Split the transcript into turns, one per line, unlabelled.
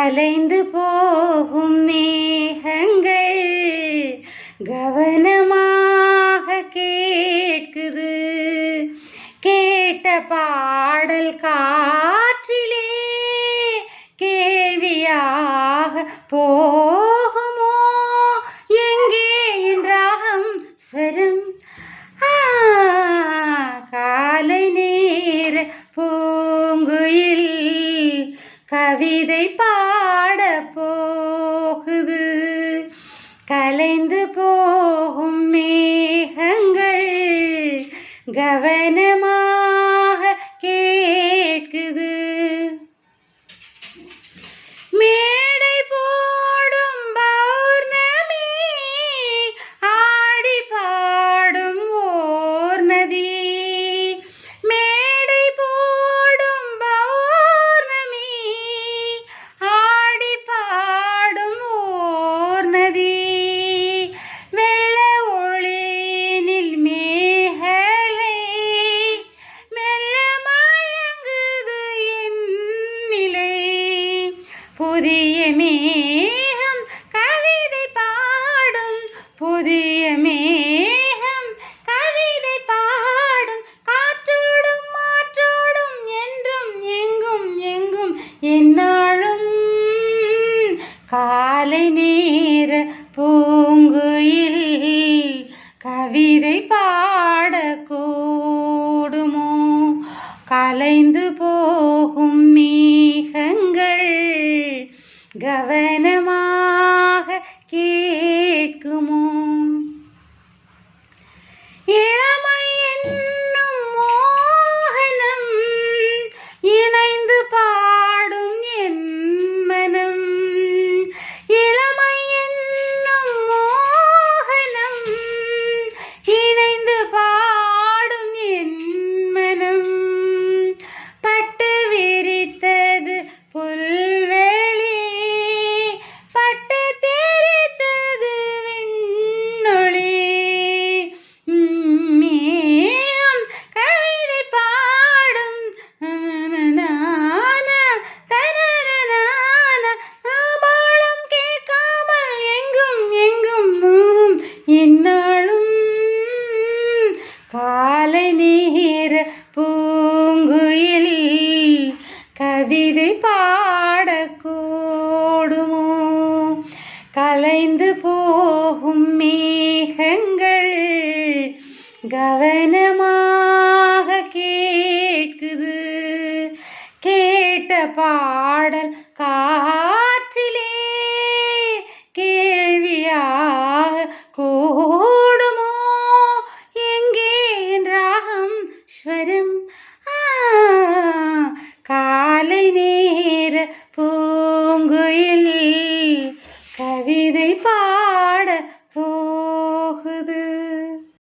கலைந்து போகும் மேகங்கள் கவனமாக கேட்குது. கேட்ட பாடல் காற்றிலே கேள்வியாக போகுமோ? எங்கே என் ராகம் ஸ்வரம்? காலை நேர பூங்குயில் கவிதை பாட போகுது. கலைந்து போகும் மேகங்கள் கவனமாக கேட்குது. மேடை போடும் பௌர்ணமி ஆடி பாடும் ஓர் நதி. மேடை போடும் பௌர்ணமி ஆடி பாடும் ஓர் நதி. வெள்ள ஒளியினில் மேகலை மெல்ல மயங்குது என் நிலை. புதிய மேகம் கவிதை பாடும், புதிய மேகம் கவிதை பாடும். காற்றோடும் மாற்றோடும் என்றும் எங்கும் எங்கும் எந்நாளும். காலை நேர பூங்குயில் கவிதை பாடக்கூடுமோ? கலைந்து போகும் மேகங்கள் கவனமாக கேட்குமோ? இளமை என்னும் மோகனம் இணைந்து பாடும் என் மனம். இளமை என்னும் மோகனம் இணைந்து பாடும் என் மனம். பட்டு விரித்தது புல்வெளி, பட்டு தெரித்தது விண்ணொளி. மேகம் கவிதை பாடும் பாடம் கேட்காமல் எங்கும் எங்கும் எந்நாளும். காலை நேர பூங்குயில் கவிதை பாடக்கூடுமோ? கலைந்து போகும் மேகங்கள் கவனமாக கேட்குது. கேட்ட